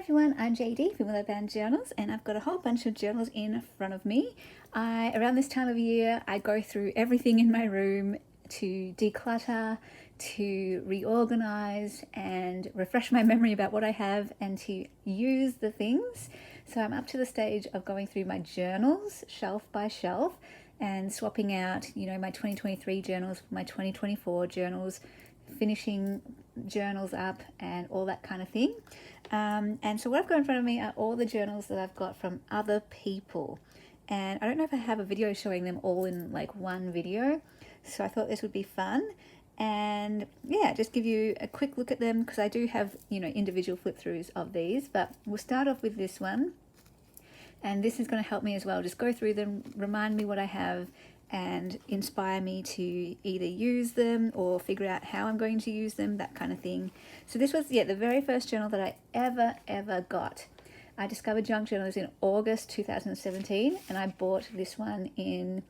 everyone, I'm JD from Willow Bound Journals, and I've got a whole bunch of journals in front of me. Around this time of year, I go through everything in my room to declutter, to reorganize and refresh my memory about what I have and to use the things. So I'm up to the stage of going through my journals shelf by shelf and swapping out, my 2023 journals for my 2024 journals, finishing journals up and all that kind of thing. And so what I've got in front of me are all the journals that I've got from other people. And I don't know if I have a video showing them all in like one video. So I thought this would be fun. And yeah, just give you a quick look at them because I do have, individual flip throughs of these. But we'll start off with this one. And this is going to help me as well. Just go through them, remind me what I have, and inspire me to either use them or figure out how I'm going to use them, that kind of thing. So this was, the very first journal that I ever got. I discovered junk journals in August 2017, and I bought this one in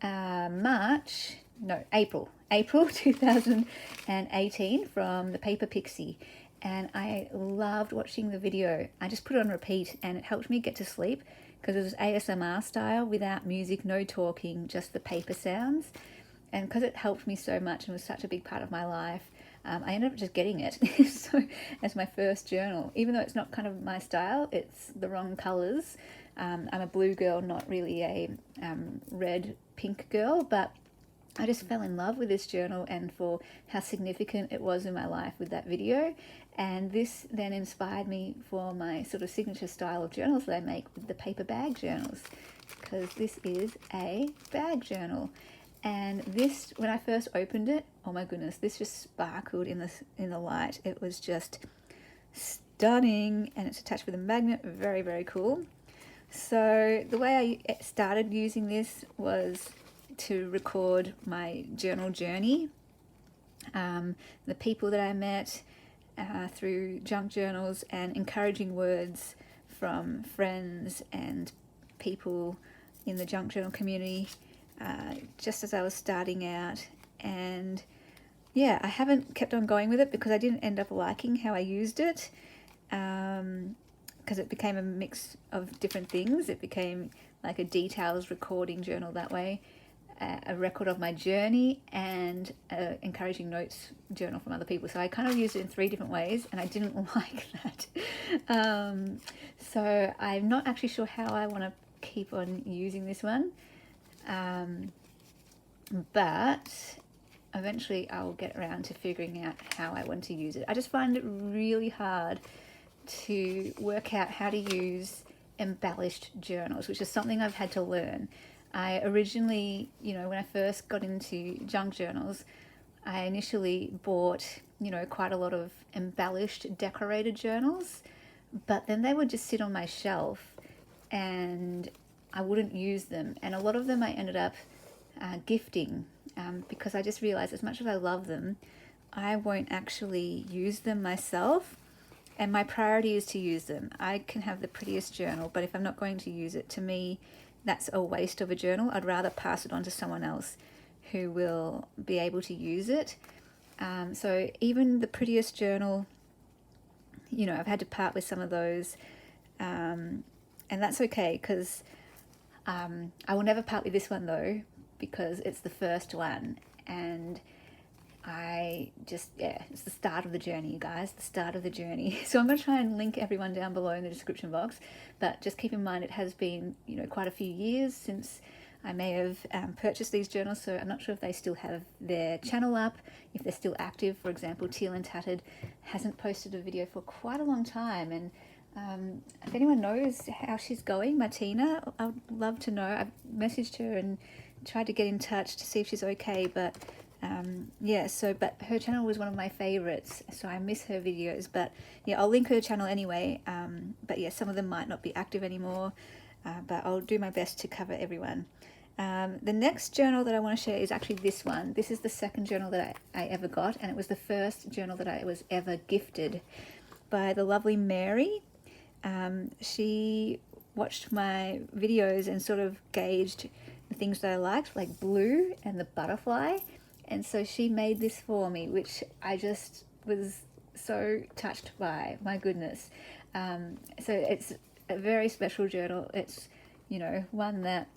April 2018 from the Paper Pixie. And I loved watching the video. I just put it on repeat and it helped me get to sleep because it was ASMR style without music, no talking, just the paper sounds. And because it helped me so much and was such a big part of my life, I ended up just getting it so as my first journal. Even though it's not kind of my style, it's the wrong colors. I'm a blue girl, not really a red, pink girl, but I just fell in love with this journal and for how significant it was in my life with that video. And this then inspired me for my sort of signature style of journals that I make with the paper bag journals, because this is a bag journal. And this, when I first opened it, oh my goodness, this just sparkled in the light. It was just stunning, and it's attached with a magnet. Very, very cool. So the way I started using this was to record my journal journey, the people that I met through junk journals, and encouraging words from friends and people in the junk journal community just as I was starting out. And yeah, I haven't kept on going with it because I didn't end up liking how I used it, because it became a mix of different things. It became like a details recording journal that way, a record of my journey, and encouraging notes journal from other people. So I kind of used it in 3 different ways, and I didn't like that. So I'm not actually sure how I want to keep on using this one, but eventually I'll get around to figuring out how I want to use it. I just find it really hard to work out how to use embellished journals, which is something I've had to learn. I originally, when I first got into junk journals, I initially bought, quite a lot of embellished, decorated journals, but then they would just sit on my shelf and I wouldn't use them. And a lot of them I ended up gifting because I just realized as much as I love them, I won't actually use them myself. And my priority is to use them. I can have the prettiest journal, but if I'm not going to use it, to me, that's a waste of a journal. I'd rather pass it on to someone else who will be able to use it. So even the prettiest journal, I've had to part with some of those. And that's okay, because I will never part with this one though, because it's the first one. And it's the start of the journey, you guys, the start of the journey. So I'm going to try and link everyone down below in the description box, but just keep in mind it has been, quite a few years since I may have purchased these journals, so I'm not sure if they still have their channel up, if they're still active. For example, Teal and Tattered hasn't posted a video for quite a long time, and if anyone knows how she's going, Martina, I would love to know. I've messaged her and tried to get in touch to see if she's okay, but but her channel was one of my favorites, so I miss her videos. But yeah, I'll link her channel anyway. But yeah, some of them might not be active anymore, but I'll do my best to cover everyone. The next journal that I want to share is actually this one. This is the second journal that I ever got, and it was the first journal that I was ever gifted by the lovely Mary. She watched my videos and sort of gauged the things that I liked, like blue and the butterfly. And so she made this for me, which I just was so touched by. My goodness. So it's a very special journal. It's, you know, one that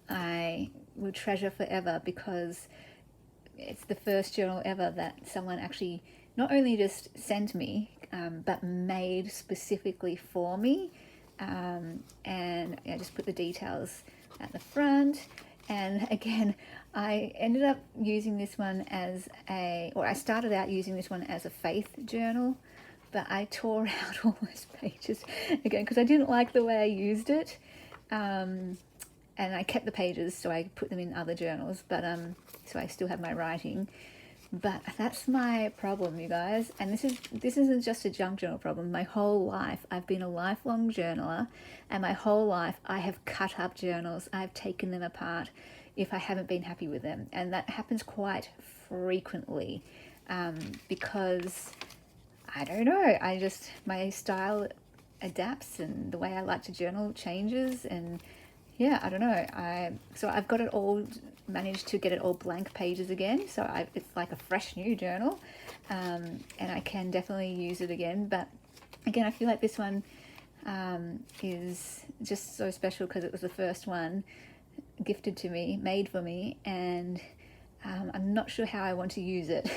I will treasure forever because it's the first journal ever that someone actually not only just sent me, but made specifically for me. And I just put the details at the front. And again, I ended up using this one as I started out using this one as a faith journal, but I tore out all those pages again because I didn't like the way I used it. And I kept the pages, so I put them in other journals, but so I still have my writing. But that's my problem, you guys. And this isn't just a junk journal problem. My whole life, I've been a lifelong journaler, and my whole life I have cut up journals. I've taken them apart if I haven't been happy with them, and that happens quite frequently because I don't know. My style adapts, and the way I like to journal changes, and yeah, I don't know. So I've got it all, managed to get it all blank pages again. So it's like a fresh new journal, and I can definitely use it again. But again, I feel like this one is just so special because it was the first one gifted to me, made for me, and I'm not sure how I want to use it.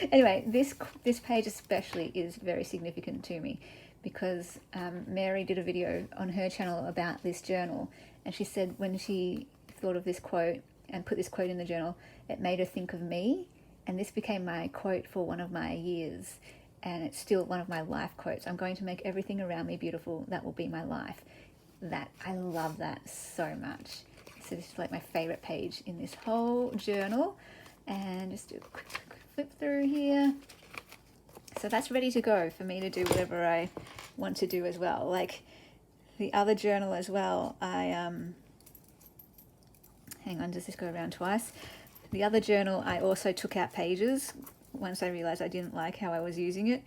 Anyway, this page especially is very significant to me because Mary did a video on her channel about this journal, and she said when she thought of this quote and put this quote in the journal, it made her think of me, and this became my quote for one of my years, and it's still one of my life quotes. I'm going to make everything around me beautiful. That will be my life. That, I love that so much. So this is like my favorite page in this whole journal, and just do a quick flip through here. So that's ready to go for me to do whatever I want to do as well. Like the other journal as well, hang on, does this go around twice? The other journal, I also took out pages once I realized I didn't like how I was using it,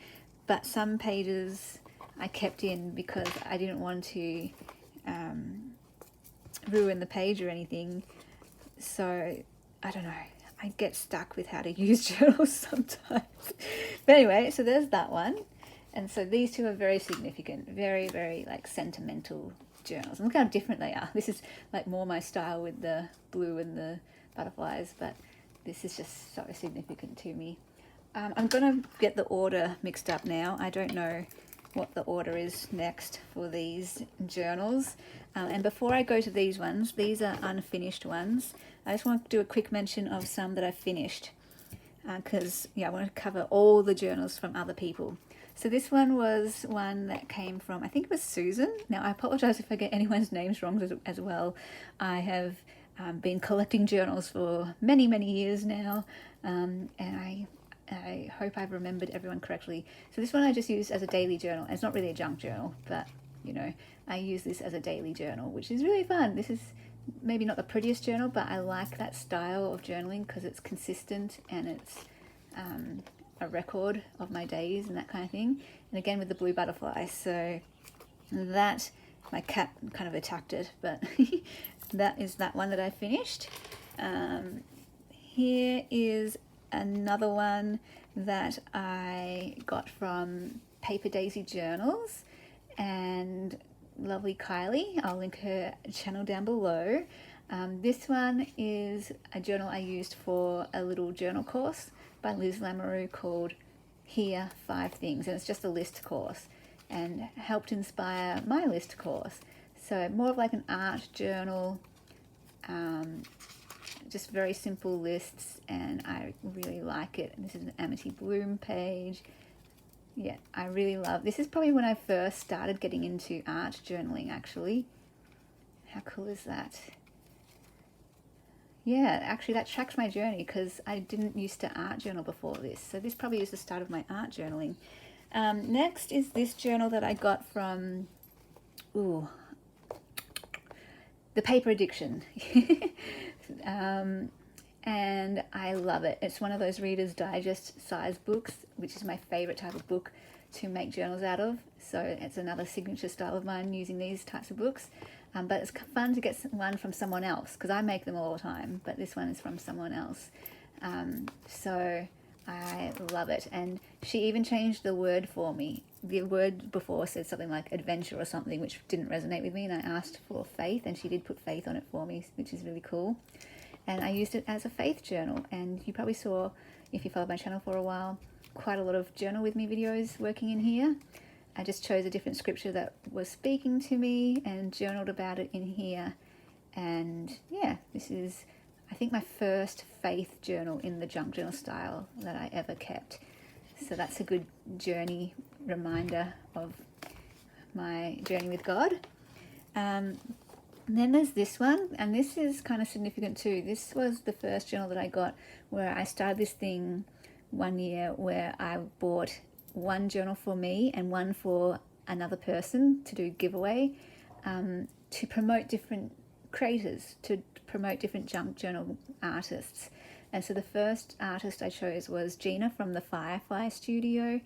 but some pages I kept in because I didn't want to ruin the page or anything. So I don't know, I get stuck with how to use journals sometimes. But anyway, so there's that one. And so these two are very significant, very, very like sentimental journals. And look how different they are. This is like more my style with the blue and the butterflies, but this is just so significant to me. I'm going to get the order mixed up now. I don't know what the order is next for these journals. And before I go to these ones, these are unfinished ones. I just want to do a quick mention of some that I finished because I want to cover all the journals from other people. So this one was one that came from, I think it was Susan. Now I apologize if I get anyone's names wrong as well. I have been collecting journals for many, many years now, and I hope I've remembered everyone correctly. So this one I just use as a daily journal. It's not really a junk journal, but you know, I use this as a daily journal, which is really fun. This is maybe not the prettiest journal, but I like that style of journaling because it's consistent and it's a record of my days and that kind of thing. And again with the blue butterfly. So that, my cat kind of attacked it, but that is that one that I finished. Here is another one that I got from Paper Daisy Journals, and lovely Kylie, I'll link her channel down below. This one is a journal I used for a little journal course by Liz Lamoureux called Here 5 Things, and it's just a list course and helped inspire my list course. So more of like an art journal, just very simple lists, and I really like it. And this is an Amity Bloom page. Yeah, I really love this. Is probably when I first started getting into art journaling, actually. How cool is that? Yeah, actually that tracks my journey because I didn't used to art journal before this. So this probably is the start of my art journaling. Next is this journal that I got from, the Paper Addiction. And I love it. It's one of those Reader's Digest size books, which is my favorite type of book to make journals out of. So it's another signature style of mine, using these types of books. But it's fun to get one from someone else because I make them all the time, but this one is from someone else. So I love it. And she even changed the word for me. The word before said something like adventure or something, which didn't resonate with me, and I asked for faith, and she did put faith on it for me, which is really cool. And I used it as a faith journal, and you probably saw, if you followed my channel for a while, quite a lot of journal with me videos working in here. I just chose a different scripture that was speaking to me and journaled about it in here. And yeah, this is, I think, my first faith journal in the junk journal style that I ever kept. So that's a good journey reminder of my journey with God. And then there's this one, and this is kind of significant too. This was the first journal that I got where I started this thing one year where I bought one journal for me and one for another person to do giveaway, to promote different creators, to promote different junk journal artists. And so the first artist I chose was Gina from the Firefly Studio,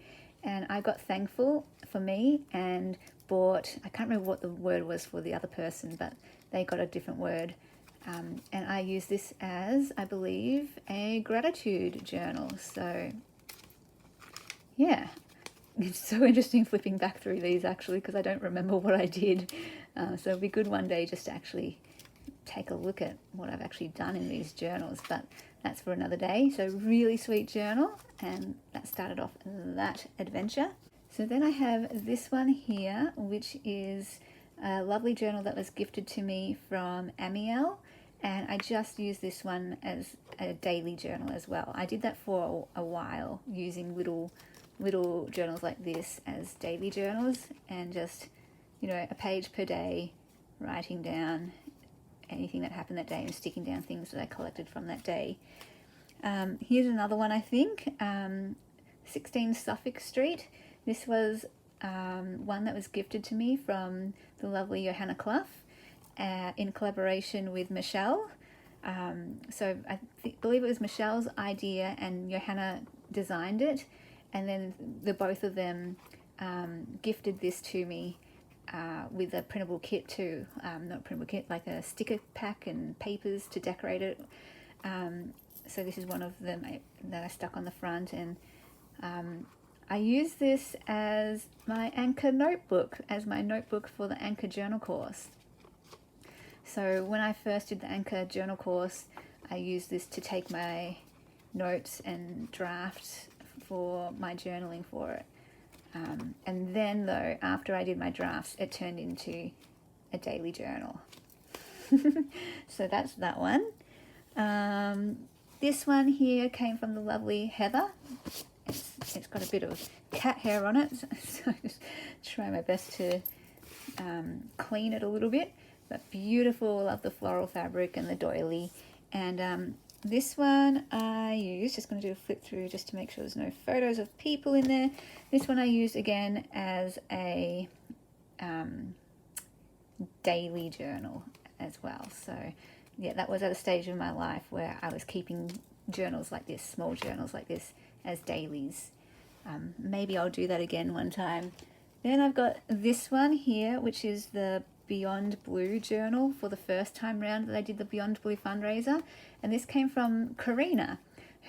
and I got thankful for me and bought, I can't remember what the word was for the other person, but they got a different word. And I use this as, I believe, a gratitude journal. So yeah, it's so interesting flipping back through these actually, because I don't remember what I did. So it'll be good one day just to actually take a look at what I've actually done in these journals, but that's for another day. So really sweet journal, and that started off that adventure. So then I have this one here, which is a lovely journal that was gifted to me from Amiel, and I just use this one as a daily journal as well. I did that for a while, using little journals like this as daily journals, and just, you know, a page per day, writing down anything that happened that day and sticking down things that I collected from that day. Here's another one, I think, 16 Suffolk Street. This was one that was gifted to me from the lovely Johanna Clough, in collaboration with Michelle. So I believe it was Michelle's idea and Johanna designed it, and then the both of them gifted this to me with a printable kit too. Not printable kit, like a sticker pack and papers to decorate it. So this is one of them that I stuck on the front, and I use this as my Anchor notebook, as my notebook for the Anchor journal course. So when I first did the Anchor journal course, I used this to take my notes and draft for my journaling for it. And then though, after I did my drafts, it turned into a daily journal. So that's that one. This one here came from the lovely Heather. It's got a bit of cat hair on it, so I just try my best to clean it a little bit. But beautiful, love the floral fabric and the doily. And this one I used, just going to do a flip through just to make sure there's no photos of people in there. This one I used again as a daily journal as well. So yeah, that was at a stage of my life where I was keeping journals like this, small journals like this, as dailies. Maybe I'll do that again one time. Then I've got this one here, which is the Beyond Blue journal for the first time round that I did the Beyond Blue fundraiser. And this came from Karina,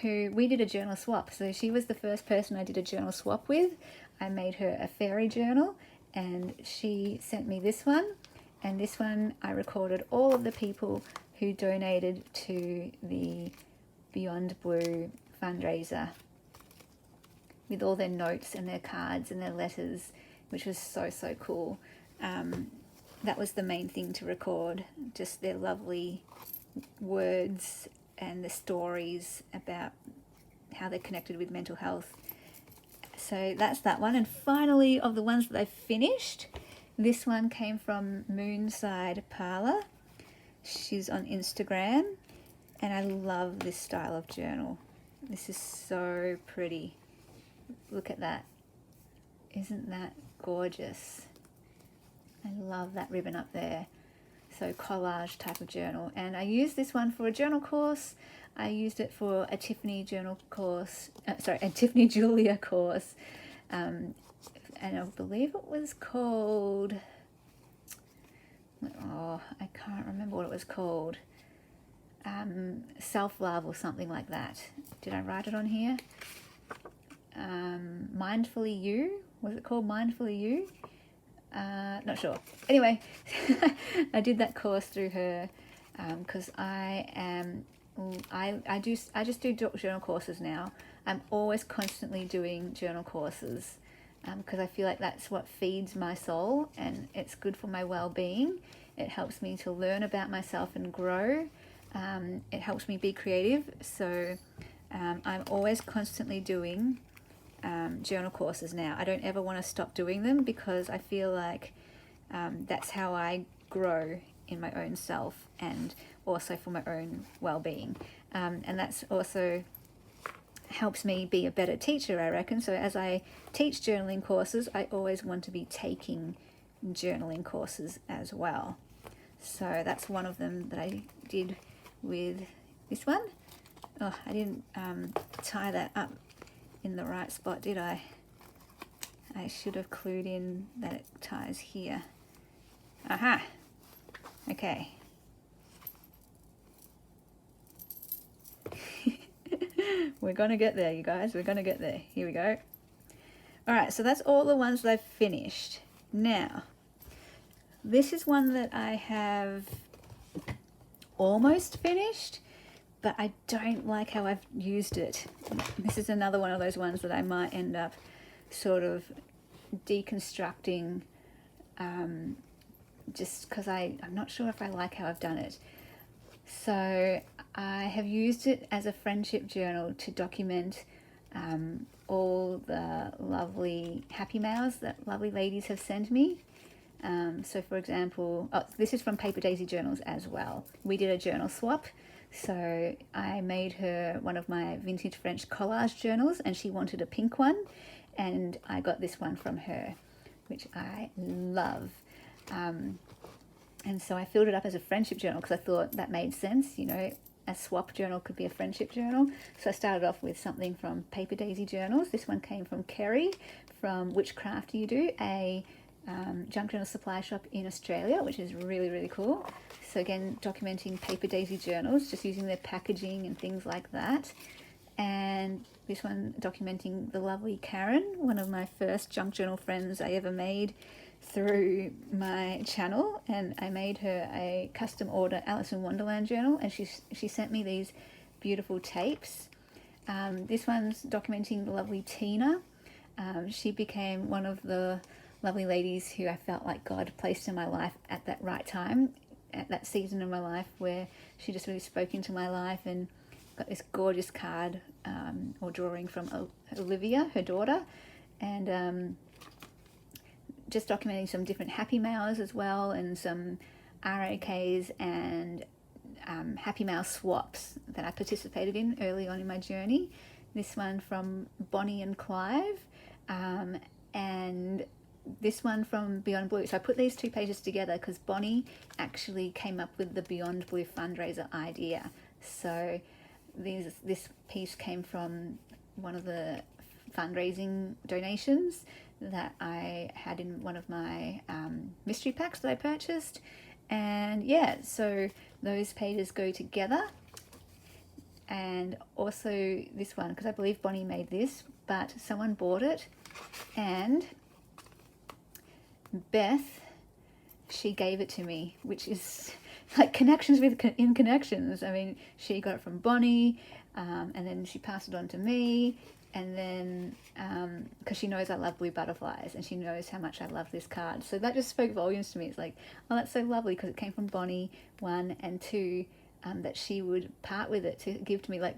who we did a journal swap. So she was the first person I did a journal swap with. I made her a fairy journal, and she sent me this one. And this one I recorded all of the people who donated to the Beyond Blue fundraiser, with all their notes and their cards and their letters, which was so cool. That was the main thing to record, just their lovely words and the stories about how they're connected with mental health. So that's that one. And finally, of the ones that I finished, this one came from Moonside Parlor. She's on Instagram, and I love this style of journal. This is so pretty. Look at that. Isn't that gorgeous? I love that ribbon up there. So collage type of journal. And I used this one for a journal course. I used it for a Tiffany journal course, a Tiffany Julia course. And I believe it was called, oh, I can't remember what it was called. self-love or something like that. Did I write it on here? Mindfully You, was it called Mindfully You? Not sure. Anyway, I did that course through her because I just do journal courses now. I'm always constantly doing journal courses because I feel like that's what feeds my soul and it's good for my well-being. It helps me to learn about myself and grow. It helps me be creative. So I'm always constantly doing journal courses now. I don't ever want to stop doing them because I feel like that's how I grow in my own self and also for my own well-being. And that's also helps me be a better teacher, I reckon. So as I teach journaling courses, I always want to be taking journaling courses as well. So that's one of them that I did with this one. Oh, I didn't tie that up in the right spot, did I? I should have clued in that it ties here. Aha! Okay. We're going to get there, you guys. We're going to get there. Here we go. All right, so that's all the ones that I've finished. Now, this is one that I have almost finished, but I don't like how I've used it. This is another one of those ones that I might end up sort of deconstructing just because I'm not sure if I like how I've done it. So I have used it as a friendship journal to document all the lovely happy mails that lovely ladies have sent me. So for example, this is from Paper Daisy Journals as well. We did a journal swap. So I made her one of my vintage French collage journals and she wanted a pink one and I got this one from her, which I love. And so I filled it up as a friendship journal because I thought that made sense, you know, a swap journal could be a friendship journal. So I started off with something from Paper Daisy Journals. This one came from Kerry from Which Craft Do You Do, a junk journal supply shop in Australia, which is really, really cool. So again, documenting Paper Daisy journals, just using their packaging and things like that. And this one documenting the lovely Karen, one of my first junk journal friends I ever made through my channel, and I made her a custom order Alice in Wonderland journal, and she sent me these beautiful tapes. This one's documenting the lovely Tina. She became one of the lovely ladies who I felt like God placed in my life at that right time, at that season of my life where she just really spoke into my life, and got this gorgeous card or drawing from Olivia, her daughter, and just documenting some different happy mails as well, and some RAKs and happy mail swaps that I participated in early on in my journey. This one from Bonnie and Clive, and this one from Beyond Blue. So I put these two pages together because Bonnie actually came up with the Beyond Blue fundraiser idea. So this piece came from one of the fundraising donations that I had in one of my mystery packs that I purchased. And yeah, so those pages go together. And also this one, because I believe Bonnie made this, but someone bought it, and Beth, she gave it to me, which is like connections in connections. I mean, she got it from Bonnie, and then she passed it on to me, and then because she knows I love blue butterflies and she knows how much I love this card, so that just spoke volumes to me. It's like, oh, that's so lovely because it came from Bonnie, one, and two, that she would part with it to give to me, like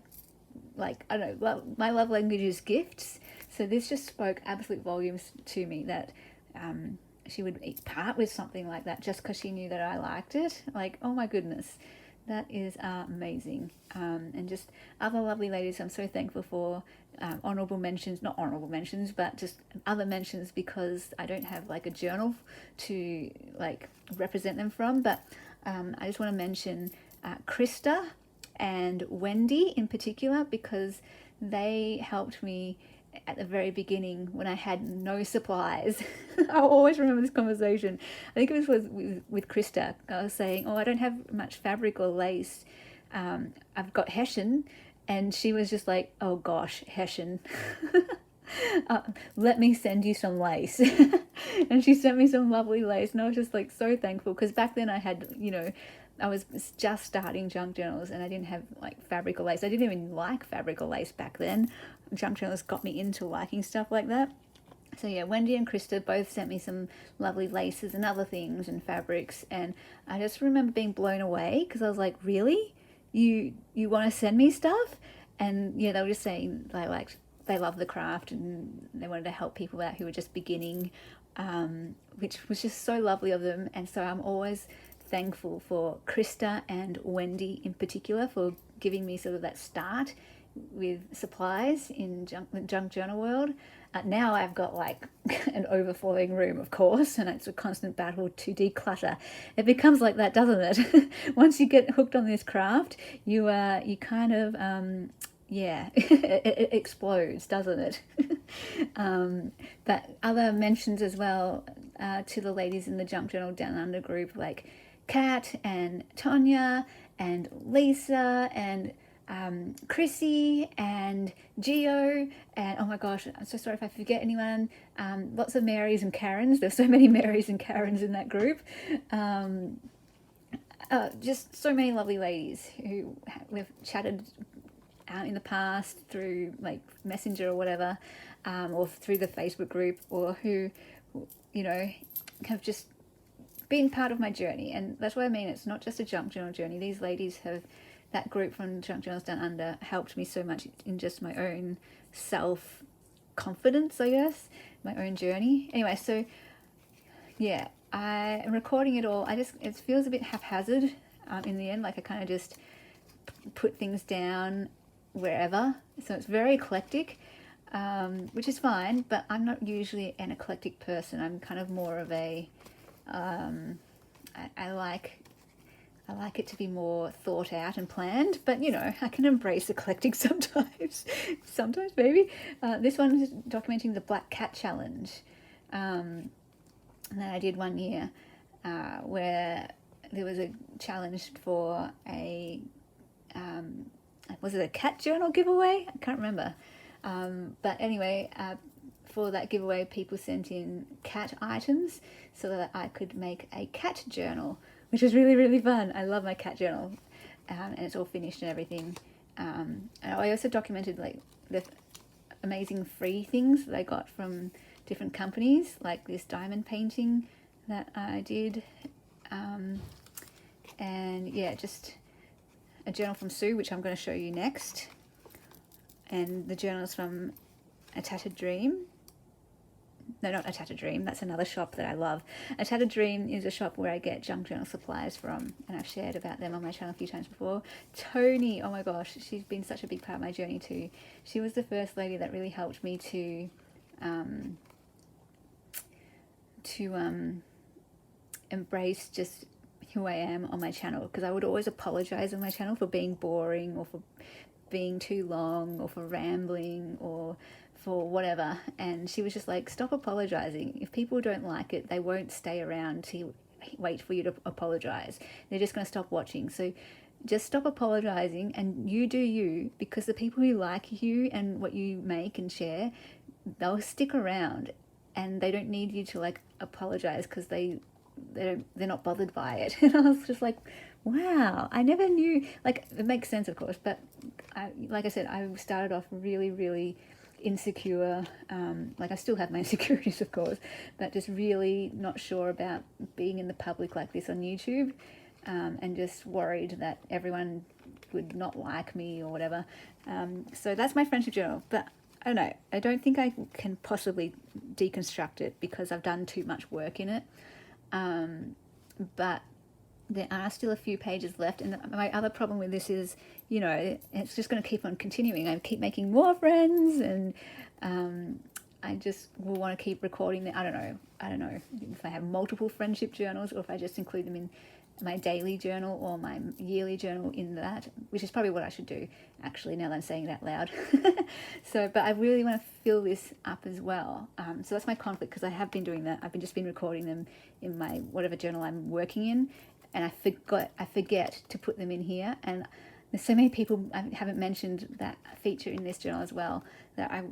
I don't know, my love language is gifts. So this just spoke absolute volumes to me that she would part with something like that just because she knew that I liked it. Like, oh my goodness, that is amazing. And just other lovely ladies I'm so thankful for. Honorable mentions, not honorable mentions, but just other mentions, because I don't have like a journal to like represent them from. But I just want to mention Krista and Wendy in particular, because they helped me at the very beginning when I had no supplies. I'll always remember this conversation. I think it was with Krista. I was saying, oh, I don't have much fabric or lace. I've got Hessian, and she was just like, oh gosh, Hessian. Let me send you some lace. And she sent me some lovely lace, and I was just like so thankful, because back then I had, I was just starting junk journals, and I didn't have like fabric or lace. I didn't even like fabric or lace back then. Junk journals got me into liking stuff like that. So yeah, Wendy and Krista both sent me some lovely laces and other things and fabrics, and I just remember being blown away, because I was like, really, you want to send me stuff? And yeah, they were just saying they love the craft, and they wanted to help people out who were just beginning, which was just so lovely of them. And so I'm always thankful for Krista and Wendy in particular for giving me sort of that start with supplies in the junk journal world. Now I've got like an overflowing room, of course, and it's a constant battle to declutter. It becomes like that, doesn't it? Once you get hooked on this craft, you kind of yeah, it explodes, doesn't it? But other mentions as well, to the ladies in the Junk Journal Down Under group, like Kat and Tonya and Lisa and Chrissy and Geo, and oh my gosh, I'm so sorry if I forget anyone. Lots of Marys and Karens. There's so many Marys and Karens in that group. Just so many lovely ladies who we've chatted in the past through like Messenger or whatever, or through the Facebook group, or who, have just been part of my journey. And that's what I mean. It's not just a junk journal journey. These ladies have, that group from Junk Journals Down Under, helped me so much in just my own self confidence, I guess, my own journey. Anyway, so yeah, I am recording it all. It feels a bit haphazard in the end. Like I kind of just put things down wherever. So it's very eclectic, which is fine, but I'm not usually an eclectic person. I'm kind of more of a, I like it to be more thought out and planned, but I can embrace eclectic sometimes. Sometimes, maybe. This one is documenting the Black Cat Challenge that I did one year, where there was a challenge for a, was it a cat journal giveaway? I can't remember. But anyway, for that giveaway, people sent in cat items so that I could make a cat journal, which was really, really fun. I love my cat journal, and it's all finished and everything. And I also documented like the amazing free things that I got from different companies, like this diamond painting that I did, and yeah, just a journal from Sue, which I'm going to show you next, and the journals from A Tattered Dream. No, not A Tattered Dream. That's another shop that I love. A Tattered Dream is a shop where I get junk journal supplies from, and I've shared about them on my channel a few times before. Tony, oh my gosh, she's been such a big part of my journey too. She was the first lady that really helped me to embrace just who I am on my channel, because I would always apologize on my channel for being boring, or for being too long, or for rambling, or for whatever. And she was just like, stop apologizing. If people don't like it, they won't stay around to wait for you to apologize. They're just going to stop watching. So just stop apologizing and you do you, because the people who like you and what you make and share, they'll stick around, and they don't need you to like apologize because they're not bothered by it. And I was just like, wow, I never knew. Like, it makes sense, of course, but like I said, I started off really, really insecure. Like, I still have my insecurities, of course, but just really not sure about being in the public like this on YouTube, and just worried that everyone would not like me or whatever. So that's my friendship journal, but I don't know. I don't think I can possibly deconstruct it because I've done too much work in it. But there are still a few pages left, and my other problem with this is, it's just going to keep on continuing. I keep making more friends, and I just will want to keep recording them. I don't know if I have multiple friendship journals, or if I just include them in my daily journal or my yearly journal in that, which is probably what I should do, actually, now that I'm saying it out loud. But I really want to fill this up as well. So that's my conflict, because I have been doing that. I've just been recording them in my whatever journal I'm working in, and I forget to put them in here. And there's so many people I haven't mentioned that feature in this journal as well, that I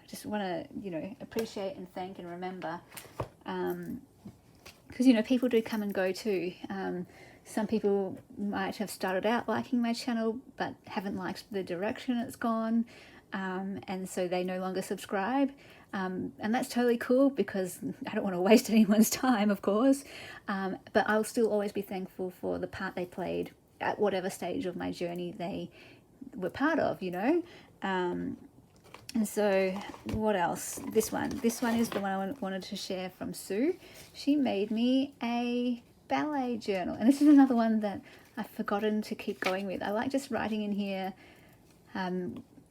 just want to appreciate and thank and remember, because people do come and go too. Some people might have started out liking my channel but haven't liked the direction it's gone, and so they no longer subscribe, and that's totally cool, because I don't want to waste anyone's time, of course, but I'll still always be thankful for the part they played at whatever stage of my journey they were part of, and so what else? This one is the one I wanted to share from Sue. She made me a ballet journal, and this is another one that I've forgotten to keep going with. I like just writing in here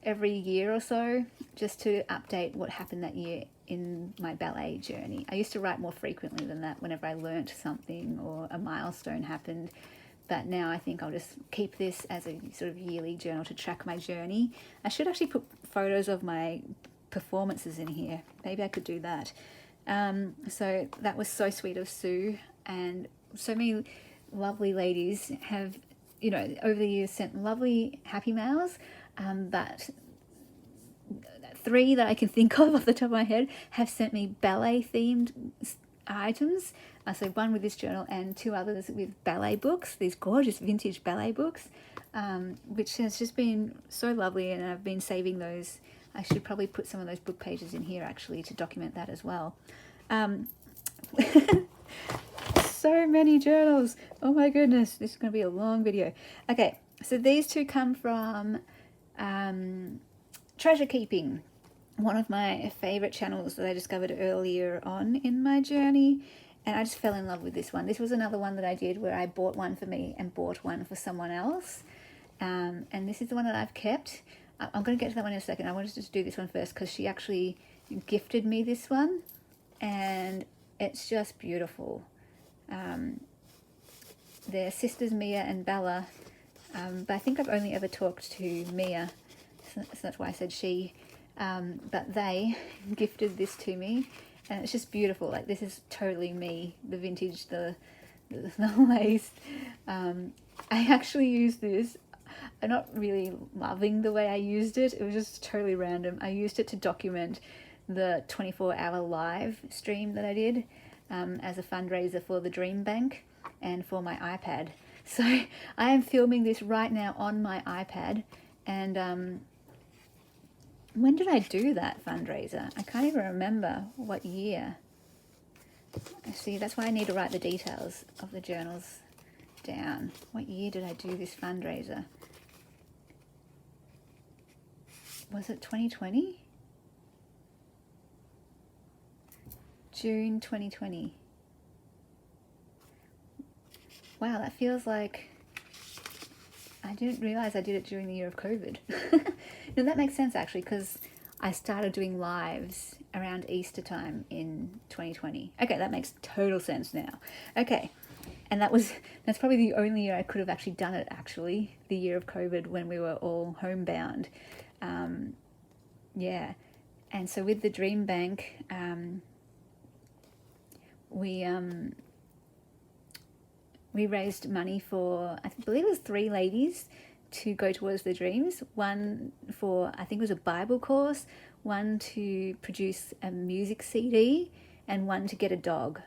every year or so, just to update what happened that year in my ballet journey. I used to write more frequently than that whenever I learnt something or a milestone happened, but now I think I'll just keep this as a sort of yearly journal to track my journey. I should actually put photos of my performances in here. Maybe I could do that. So that was so sweet of Sue, and so many lovely ladies have, over the years sent lovely happy mails, but 3 that I can think of off the top of my head have sent me ballet themed items. So 1 with this journal and 2 others with ballet books, these gorgeous vintage ballet books, which has just been so lovely, and I've been saving those. I should probably put some of those book pages in here actually to document that as well. So many journals. Oh my goodness, this is going to be a long video. Okay, so these 2 come from Treasure Keeping, one of my favorite channels that I discovered earlier on in my journey, and I just fell in love with this one. This was another one that I did where I bought one for me and bought one for someone else, and this is the one that I've kept. I'm going to get to that one in a second. I wanted to do this one first because she actually gifted me this one, and it's just beautiful. They're sisters Mia and Bella, but I think I've only ever talked to Mia, so that's why I said she, but they gifted this to me, and it's just beautiful. Like, this is totally me, the vintage, the lace. I actually used this. I'm not really loving the way I used it. It was just totally random. I used it to document the 24-hour live stream that I did as a fundraiser for the Dream Bank and for my iPad. So I am filming this right now on my iPad, and when did I do that fundraiser? I can't even remember what year. See, that's why I need to write the details of the journals down. What year did I do this fundraiser? Was it 2020? June 2020. Wow, that feels like I didn't realize I did it during the year of COVID. No, that makes sense actually, because I started doing lives around Easter time in 2020. Okay, that makes total sense now. Okay, and that's probably the only year I could have actually done it, actually, the year of COVID when we were all homebound. Yeah, and so with the Dream Bank, we raised money for, I believe it was 3 ladies to go towards their dreams. One for, I think it was a Bible course, one to produce a music CD, and one to get a dog.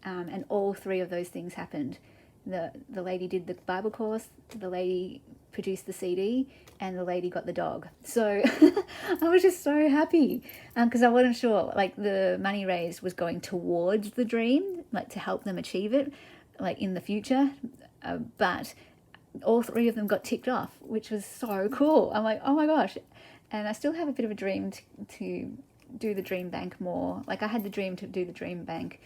And all 3 of those things happened. The lady did the Bible course, the lady produced the CD, and the lady got the dog. So I was just so happy, because I wasn't sure, like, the money raised was going towards the dream, like to help them achieve it, like in the future, but all 3 of them got ticked off, which was so cool. I'm like, oh my gosh. And I still have a bit of a dream to do the Dream Bank more. Like, I had the dream to do the Dream Bank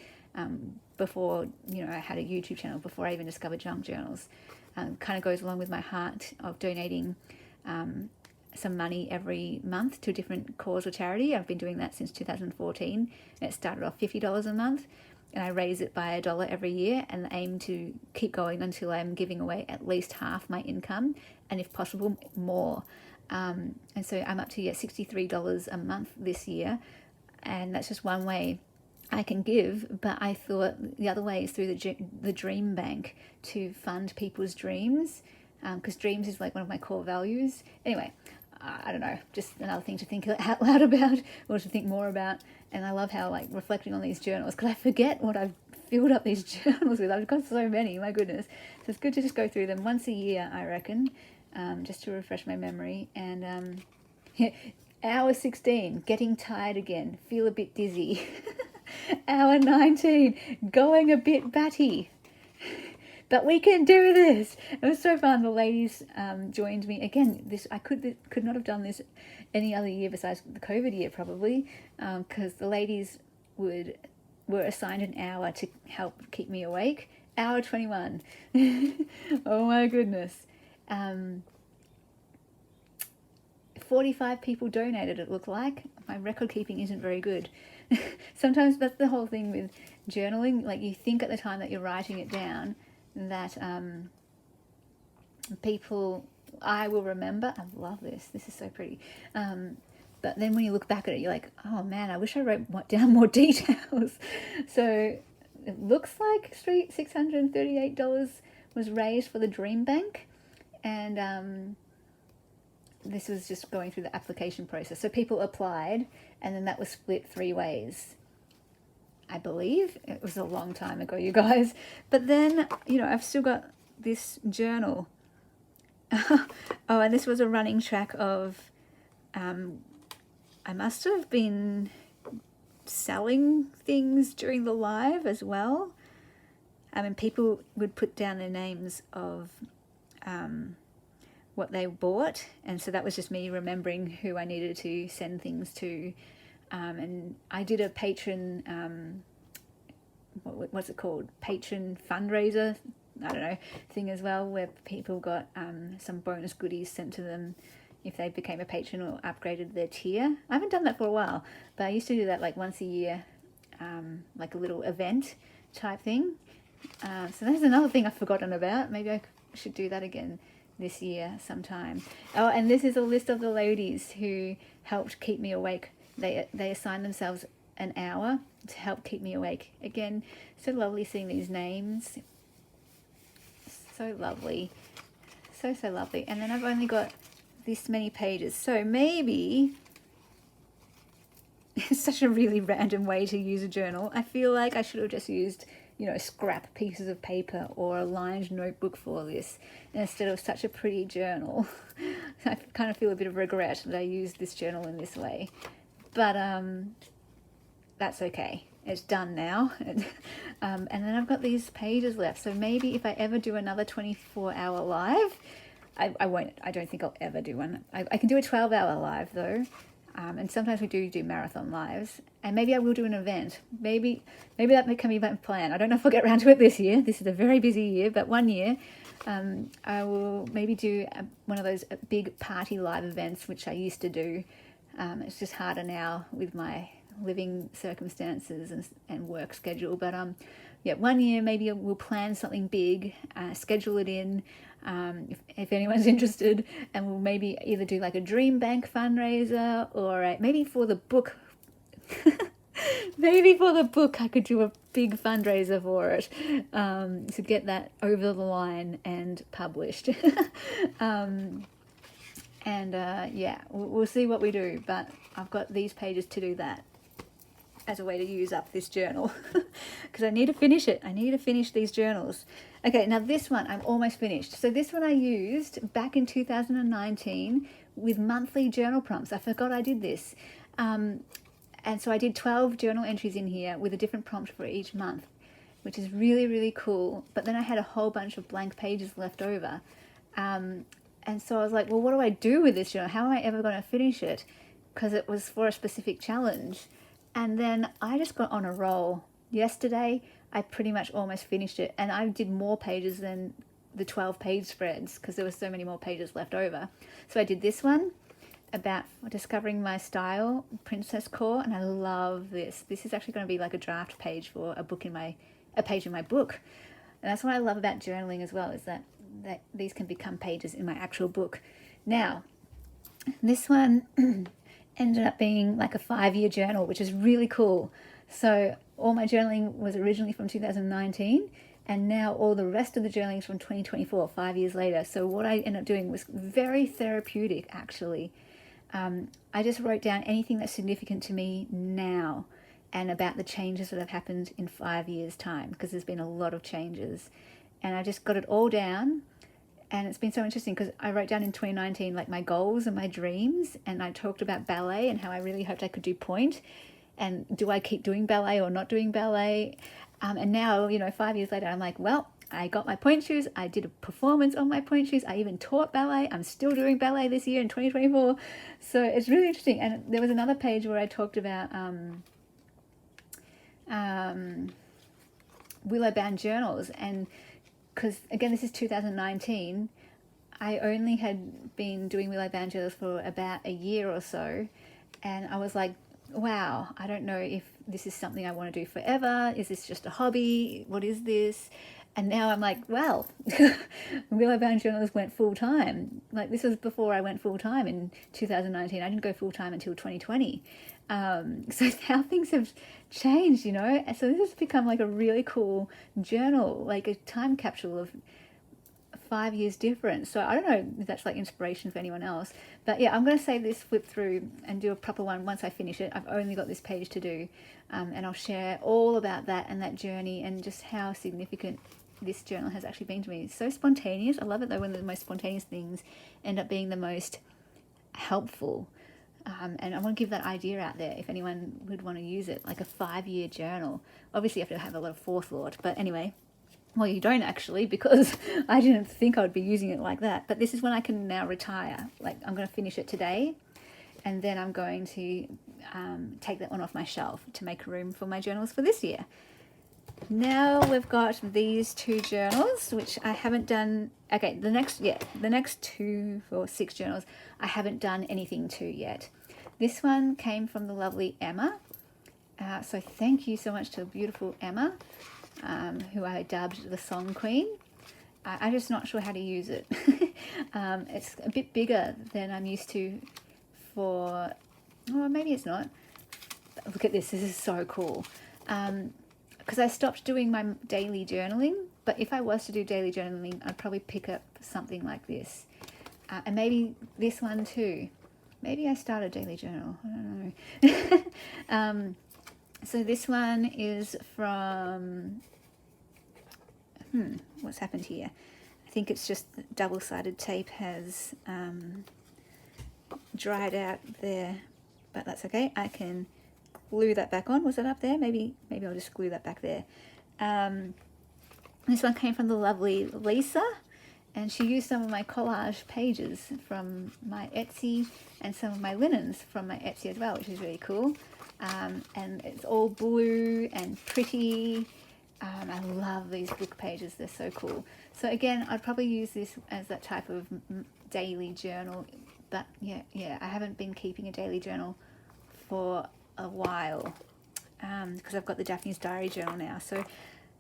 before, I had a YouTube channel, before I even discovered junk journals. Kind of goes along with my heart of donating some money every month to a different cause or charity. I've been doing that since 2014. It started off $50 a month, and I raise it by $1 every year, and aim to keep going until I'm giving away at least half my income, and if possible more. And so I'm up to $63 a month this year, and that's just one way I can give. But I thought the other way is through the Dream Bank, to fund people's dreams, because dreams is like one of my core values. Anyway, I don't know, just another thing to think out loud about or to think more about. And I love how like reflecting on these journals, because I forget what I've filled up these journals with. I've got so many, my goodness. So it's good to just go through them once a year, I reckon, just to refresh my memory. And hour 16, getting tired again, feel a bit dizzy. Hour 19, going a bit batty. But we can do this. It was so fun. The ladies joined me again. I could not have done this any other year besides the COVID year, probably, because the ladies were assigned an hour to help keep me awake. Hour 21. Oh my goodness. 45 people donated, it looked like. My record keeping isn't very good. Sometimes that's the whole thing with journaling. Like, you think at the time that you're writing it down that I will remember. I love this. This is so pretty. But then when you look back at it, you're like, oh man, I wish I wrote down more details. So it looks like $638 was raised for the Dream Bank. And this was just going through the application process. So people applied, and then that was split 3 ways. I believe it was a long time ago, you guys. But then, I've still got this journal. Oh, and this was a running track of, I must have been selling things during the live as well. I mean, people would put down their names of what they bought, and so that was just me remembering who I needed to send things to. And I did a patron, what's it called? Patron fundraiser, I don't know, thing as well, where people got some bonus goodies sent to them if they became a patron or upgraded their tier. I haven't done that for a while, but I used to do that like once a year, like a little event type thing. So that's another thing I've forgotten about. Maybe I should do that again this year sometime. Oh, and this is a list of the ladies who helped keep me awake. They assigned themselves an hour to help keep me awake. Again, so lovely seeing these names. So lovely. So lovely. And then I've only got this many pages. So maybe it's such a really random way to use a journal. I feel like I should have just used, scrap pieces of paper or a lined notebook for this instead of such a pretty journal. I kind of feel a bit of regret that I used this journal in this way. But that's okay. It's done now. And then I've got these pages left. So maybe if I ever do another 24-hour live, I won't. I don't think I'll ever do one. I can do a 12-hour live though. And sometimes we do marathon lives. And maybe I will do an event. Maybe that can be my plan. I don't know if I'll get around to it this year. This is a very busy year. But one year, I will maybe do one of those big party live events, which I used to do. It's just harder now with my living circumstances and work schedule. But one year maybe we'll plan something big, schedule it in, if anyone's interested, and we'll maybe either do like a Dream Bank fundraiser or maybe for the book. Maybe for the book I could do a big fundraiser for it, to get that over the line and published. We'll see what we do, but I've got these pages to do that as a way to use up this journal because I need to finish it. I need to finish these journals. Okay, now this one I'm almost finished. So this one I used back in 2019 with monthly journal prompts. I forgot I did this. And so I did 12 journal entries in here with a different prompt for each month, which is really, really cool. But then I had a whole bunch of blank pages left over. And so I was like, well, what do I do with this journal? How am I ever going to finish it? Because it was for a specific challenge. And then I just got on a roll. Yesterday, I pretty much almost finished it. And I did more pages than the 12-page spreads because there were so many more pages left over. So I did this one about discovering my style, Princess Core. And I love this. This is actually going to be like a draft page for a page in my book. And that's what I love about journaling as well, is that these can become pages in my actual book. Now, this one ended up being like a 5-year journal, which is really cool. So all my journaling was originally from 2019, and now all the rest of the journalings from 2024, 5 years later. So what I ended up doing was very therapeutic, actually. I just wrote down anything that's significant to me now and about the changes that have happened in 5 years' time, because there's been a lot of changes. And I just got it all down. And it's been so interesting because I wrote down in 2019 like my goals and my dreams, and I talked about ballet and how I really hoped I could do pointe, and do I keep doing ballet or not doing ballet. And now, 5 years later, I'm like, well, I got my pointe shoes. I did a performance on my pointe shoes. I even taught ballet. I'm still doing ballet this year in 2024. So it's really interesting. And there was another page where I talked about willow bound journals, and because again, this is 2019, I only had been doing willow bound journals for about a year or so, and I was like, wow, I don't know if this is something I want to do forever. Is this just a hobby? What is this? And now I'm like, well, willow bound journals went full time. Like, this was before I went full time in 2019. I didn't go full time until 2020. So how things have changed, So this has become like a really cool journal, like a time capsule of 5 years difference. So I don't know if that's like inspiration for anyone else, but yeah, I'm going to save this, flip through and do a proper one once I finish it. I've only got this page to do, and I'll share all about that and that journey and just how significant this journal has actually been to me. It's so spontaneous. I love it though when the most spontaneous things end up being the most helpful. And I want to give that idea out there if anyone would want to use it, like a 5-year journal. Obviously you have to have a lot of forethought, but anyway, well, you don't actually, because I didn't think I would be using it like that. But this is when I can now retire. Like, I'm going to finish it today, and then I'm going to take that one off my shelf to make room for my journals for this year. Now we've got these 2 journals, which I haven't done. Okay, the next 2 or 6 journals I haven't done anything to yet. This one came from the lovely Emma. So thank you so much to the beautiful Emma, who I dubbed the Song Queen. I'm just not sure how to use it. It's a bit bigger than I'm used to for, or maybe it's not. Look at this is so cool. Because I stopped doing my daily journaling, but if I was to do daily journaling, I'd probably pick up something like this. And maybe this one too. Maybe I start a daily journal. I don't know. So this one is from, what's happened here? I think it's just double-sided tape has dried out there, but that's okay. I can glue that back on. Was that up there? Maybe I'll just glue that back there. This one came from the lovely Lisa, and she used some of my collage pages from my Etsy and some of my linens from my Etsy as well, which is really cool. And it's all blue and pretty. I love these book pages. They're so cool. So again, I'd probably use this as that type of daily journal. But yeah, I haven't been keeping a daily journal for a while because I've got the Daphne's Diary journal now. So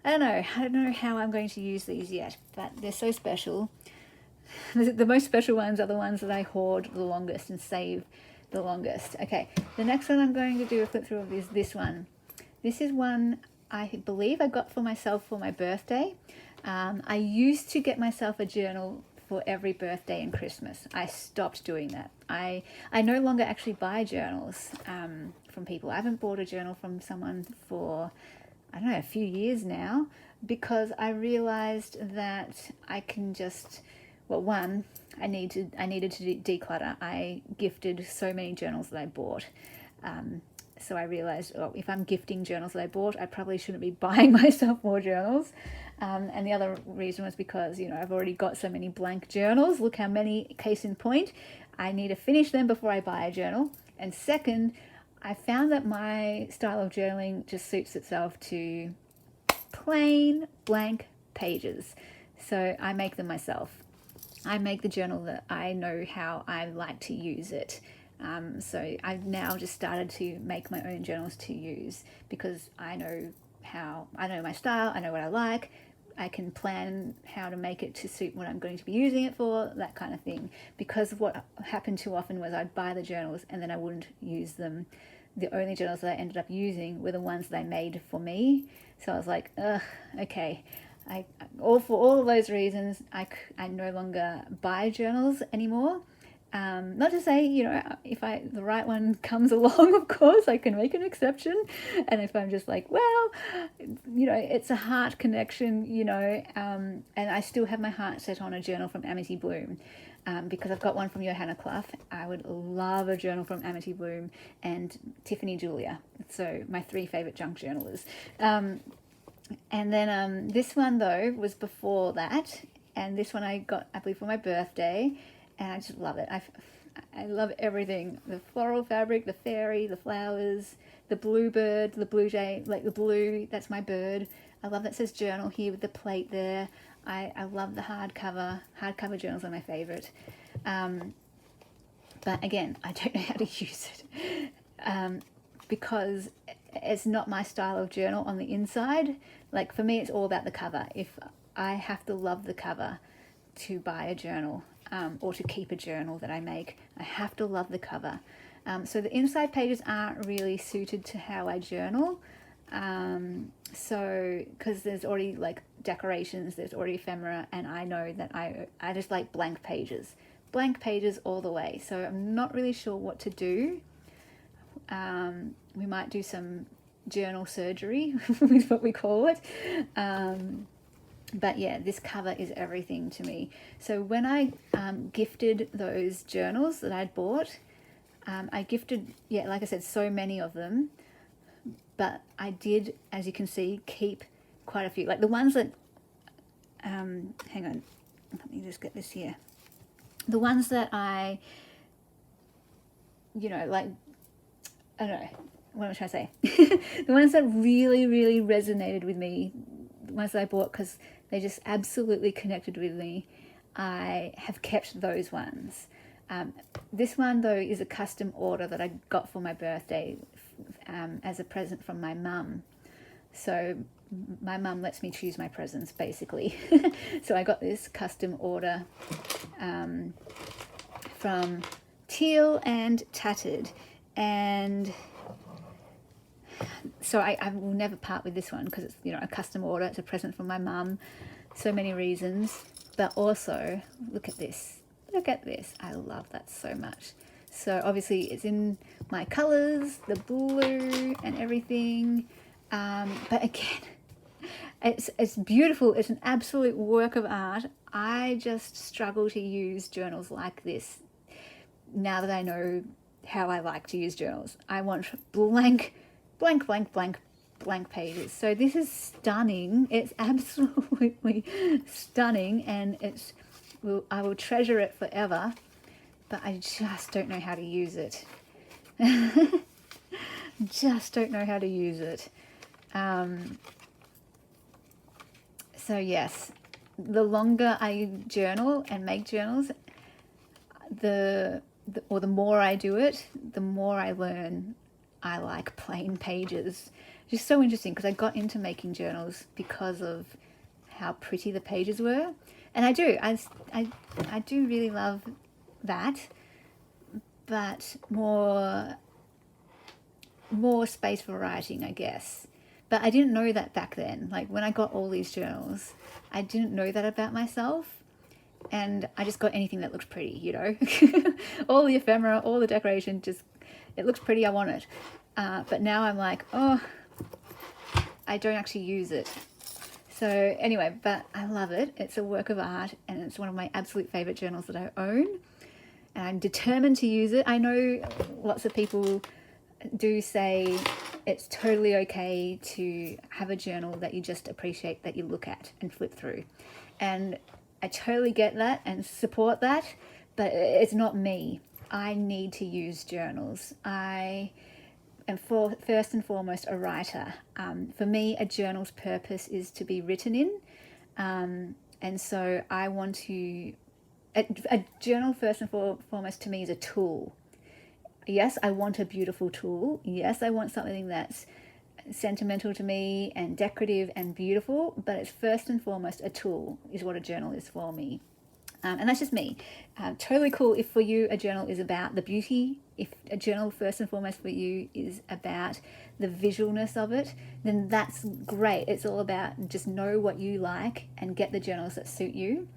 I don't know how I'm going to use these yet, but they're so special. The most special ones are the ones that I hoard the longest and save the longest. Okay, the next one I'm going to do a flip through of is this one. This is one I believe I got for myself for my birthday. I used to get myself a journal for every birthday and Christmas. I stopped doing that. I no longer actually buy journals from people. I haven't bought a journal from someone for, I don't know, a few years now, because I realized that I can just, well, one, I needed to declutter. I gifted so many journals that I bought. So I realized, if I'm gifting journals that I bought, I probably shouldn't be buying myself more journals. And the other reason was because, I've already got so many blank journals. Look how many, case in point. I need to finish them before I buy a journal. And second, I found that my style of journaling just suits itself to plain blank pages. So I make them myself. I make the journal that I know how I like to use it. So I've now just started to make my own journals to use, because I know my style, I know what I like, I can plan how to make it to suit what I'm going to be using it for, that kind of thing. Because what happened too often was I'd buy the journals and then I wouldn't use them. The only journals that I ended up using were the ones that I made for me. So I was like, okay, For all of those reasons, I no longer buy journals anymore. Not to say, if the right one comes along, of course, I can make an exception. And if I'm just like, well, it's a heart connection, and I still have my heart set on a journal from Amity Bloom. Because I've got one from Johanna Clough. I would love a journal from Amity Bloom and Tiffany Julia. So my 3 favorite junk journalers. And then this one, though, was before that. And this one I got, I believe, for my birthday. And I just love it. I love everything. The floral fabric, the fairy, the flowers, the bluebird, the blue jay, like the blue, that's my bird. I love that it says journal here with the plate there. I love the hardcover. Hardcover journals are my favorite. But again, I don't know how to use it because it's not my style of journal on the inside. Like for me, it's all about the cover. If I have to love the cover to buy a journal or to keep a journal that I make, I have to love the cover. So the inside pages aren't really suited to how I journal. So because there's already like decorations, there's already ephemera, and I know that I just like blank pages all the way. So I'm not really sure what to do. We might do some journal surgery is what we call it. But yeah, this cover is everything to me. So when I gifted those journals that I'd bought, I gifted, like I said, so many of them. But I did, as you can see, keep quite a few. Like the ones that, hang on, let me just get this here. The ones that I, like, I don't know, what am I trying to say? The ones that really, really resonated with me, the ones that I bought because they just absolutely connected with me, I have kept those ones. This one, though, is a custom order that I got for my birthday as a present from my mum. So my mum lets me choose my presents, basically. So I got this custom order from Teal and Tattered. And so I will never part with this one because it's, a custom order. It's a present from my mum. So many reasons. But also, look at this. Look at this. I love that so much. So obviously it's in my colors, the blue and everything. But again, it's beautiful. It's an absolute work of art. I just struggle to use journals like this now that I know how I like to use journals. I want blank pages. So this is stunning. It's absolutely stunning, and I will treasure it forever. But I just don't know how to use it. Just don't know how to use it. So yes, the longer I journal and make journals, the more I do it, the more I learn I like plain pages. Just so interesting because I got into making journals because of how pretty the pages were. And I do really love that, but more space for writing, I guess. But I didn't know that back then. Like when I got all these journals, I didn't know that about myself. And I just got anything that looked pretty, all the ephemera, all the decoration, it looks pretty, I want it. But now I'm like, oh, I don't actually use it. So anyway, but I love it. It's a work of art, and it's one of my absolute favorite journals that I own. And I'm determined to use it. I know lots of people do say it's totally okay to have a journal that you just appreciate, that you look at and flip through. And I totally get that and support that, but it's not me. I need to use journals. I am first and foremost a writer. For me, a journal's purpose is to be written in. And so I want to... A journal, first and foremost, to me is a tool. Yes, I want a beautiful tool. Yes, I want something that's sentimental to me and decorative and beautiful, but it's first and foremost a tool is what a journal is for me. And that's just me. Totally cool if for you a journal is about the beauty. If a journal first and foremost for you is about the visualness of it, then that's great. It's all about just know what you like and get the journals that suit you.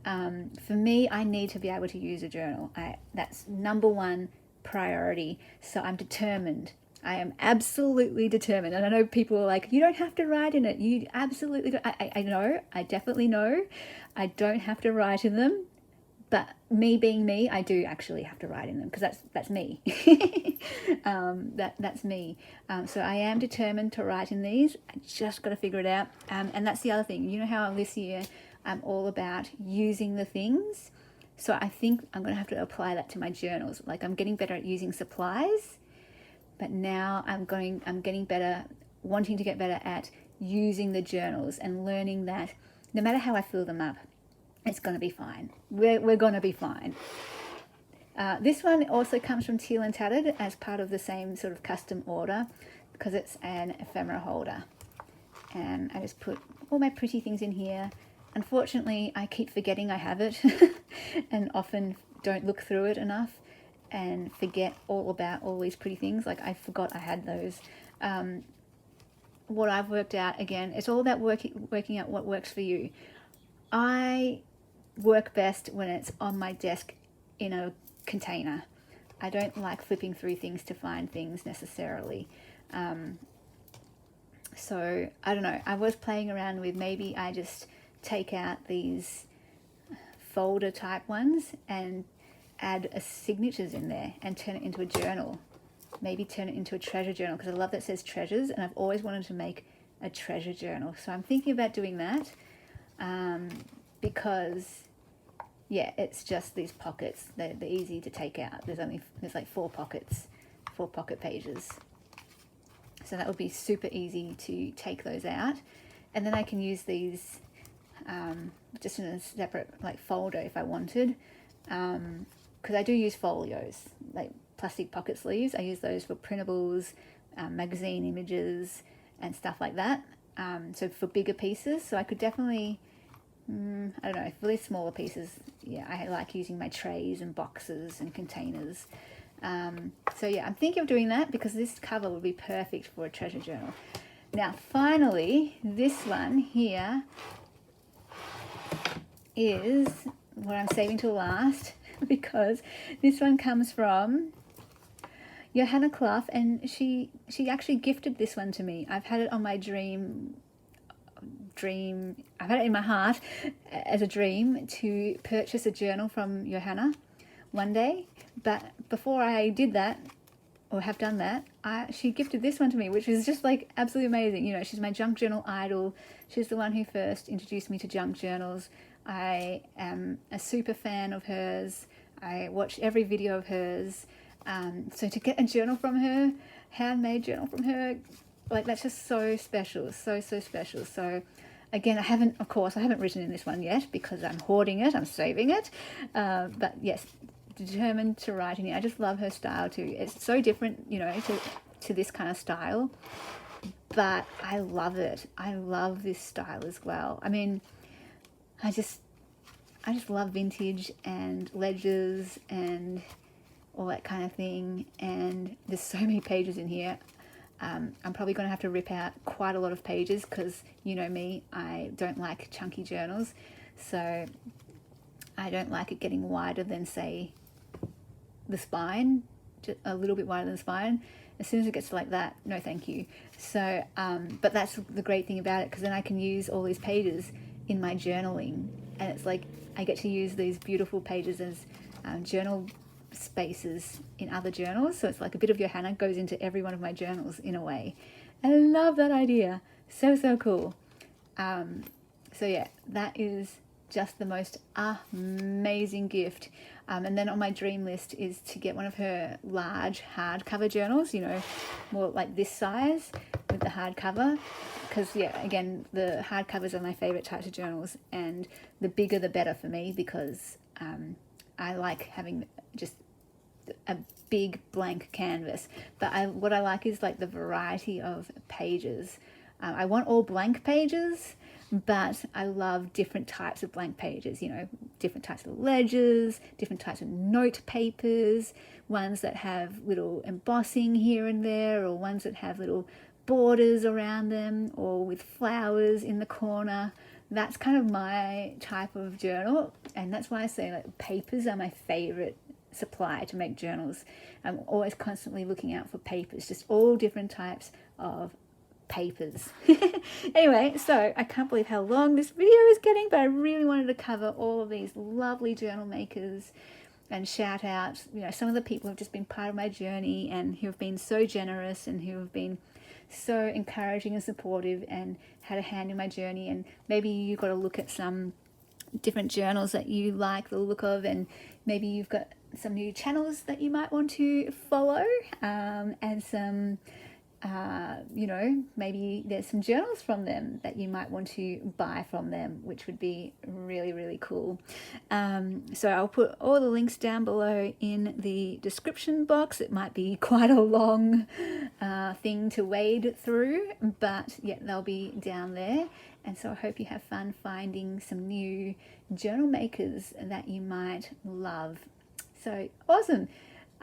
For me, I need to be able to use a journal. That's number one priority. So I'm determined. I am absolutely determined. And I know people are like, you don't have to write in it. You absolutely don't. I know. I definitely know. I don't have to write in them. But me being me, I do actually have to write in them because that's me. That's me. So I am determined to write in these. I just got to figure it out. And that's the other thing. You know how this year I'm all about using the things. So I think I'm going to have to apply that to my journals. Like I'm getting better at using supplies, but now I'm getting better, wanting to get better at using the journals and learning that no matter how I fill them up, it's going to be fine. We're going to be fine. This one also comes from Teal and Tattered as part of the same sort of custom order because it's an ephemera holder. And I just put all my pretty things in here. Unfortunately, I keep forgetting I have it and often don't look through it enough and forget all about all these pretty things. Like I forgot I had those. What I've worked out, again, it's all about working out what works for you. I work best when it's on my desk in a container. I don't like flipping through things to find things necessarily. So I don't know, I was playing around with maybe I just take out these folder type ones and add signatures in there and turn it into a journal. Maybe turn it into a treasure journal because I love that it says treasures and I've always wanted to make a treasure journal. So I'm thinking about doing that because yeah, it's just these pockets. They're easy to take out. There's like 4 pocket pages. So that would be super easy to take those out. And then I can use these just in a separate like folder if I wanted. Because I do use folios, like plastic pocket sleeves. I use those for printables, magazine images and stuff like that. So for bigger pieces, so I could definitely, I don't know, for these smaller pieces, yeah, I like using my trays and boxes and containers. So yeah, I'm thinking of doing that because this cover would be perfect for a treasure journal. Now finally, this one here is what I'm saving till last because this one comes from Johanna Clough and she actually gifted this one to me. I've had it on my dream, I've had it in my heart as a dream to purchase a journal from Johanna one day, but before I did that or have done that, she gifted this one to me, which is just like absolutely amazing. You know, she's my junk journal idol. She's the one who first introduced me to junk journals. I am a super fan of hers. I watch every video of hers. So to get a journal from her, handmade journal from her, like that's just so special, so special. So again, I haven't written in this one yet because I'm hoarding it, I'm saving it. But yes, determined to write in it. I just love her style too. It's so different, you know, to this kind of style, but I love it. I love this style as well. I mean, I just love vintage and ledgers and all that kind of thing. And there's so many pages in here. I'm probably going to have to rip out quite a lot of pages because, you know me, I don't like chunky journals. So I don't like it getting wider than, say, the spine, just a little bit wider than the spine. As soon as it gets like that, no thank you. So, but that's the great thing about it because then I can use all these pages in my journaling. And it's like I get to use these beautiful pages as journal spaces in other journals. So it's like a bit of Johanna goes into every one of my journals in a way. And I love that idea. So cool. So yeah, that is just the most amazing gift. And then on my dream list is to get one of her large hardcover journals, you know, more like this size with the hardcover. Because yeah, again, the hardcovers are my favorite types of journals, and the bigger the better for me because I like having just a big blank canvas. But what I like is like the variety of pages. I want all blank pages, but I love different types of blank pages, you know, different types of ledgers, different types of note papers, ones that have little embossing here and there, or ones that have little borders around them, or with flowers in the corner. That's kind of my type of journal, and that's why I say like papers are my favorite supply to make journals. I'm always constantly looking out for papers, just all different types of papers. Anyway, so I can't believe how long this video is getting, but I really wanted to cover all of these lovely journal makers and shout out, you know, some of the people who have just been part of my journey and who have been so generous and who have been so encouraging and supportive and had a hand in my journey. And maybe you got to look at some different journals that you like the look of, and maybe you've got some new channels that you might want to follow, and some you know, maybe there's some journals from them that you might want to buy from them, which would be really, really cool. So I'll put all the links down below in the description box. It might be quite a long thing to wade through, but yeah, they'll be down there. And so I hope you have fun finding some new journal makers that you might love. So awesome.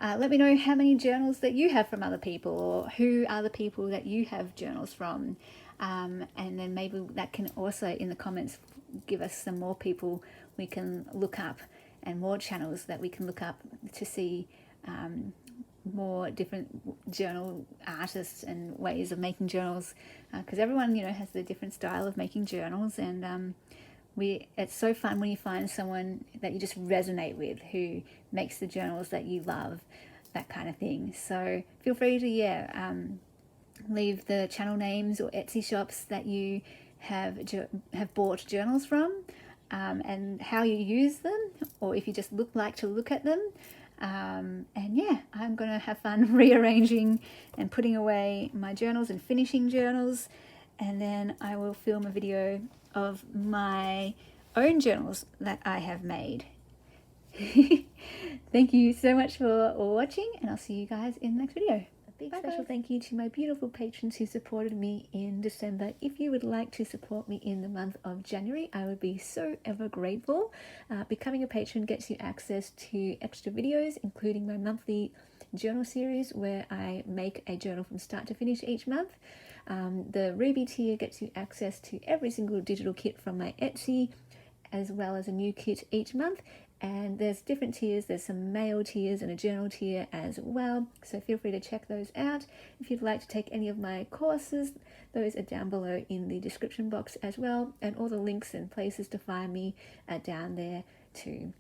Let me know how many journals that you have from other people, or who are the people that you have journals from. And then maybe that can also in the comments give us some more people we can look up, and more channels that we can look up to see more different journal artists and ways of making journals, because everyone, you know, has their different style of making journals. And it's so fun when you find someone that you just resonate with, who makes the journals that you love, that kind of thing. So feel free to leave the channel names or Etsy shops that you have bought journals from, and how you use them, or if you just like to look at them. And yeah, I'm gonna have fun rearranging and putting away my journals and finishing journals, and then I will film a video of my own journals that I have made. Thank you so much for watching, and I'll see you guys in the next video. A big special thank you to my beautiful patrons who supported me in December. If you would like to support me in the month of January, I would be so ever grateful. Becoming a patron gets you access to extra videos, including my monthly journal series where I make a journal from start to finish each month. The Ruby tier gets you access to every single digital kit from my Etsy, as well as a new kit each month. And there's different tiers. There's some mail tiers and a journal tier as well, so feel free to check those out. If you'd like to take any of my courses, those are down below in the description box as well, and all the links and places to find me are down there too.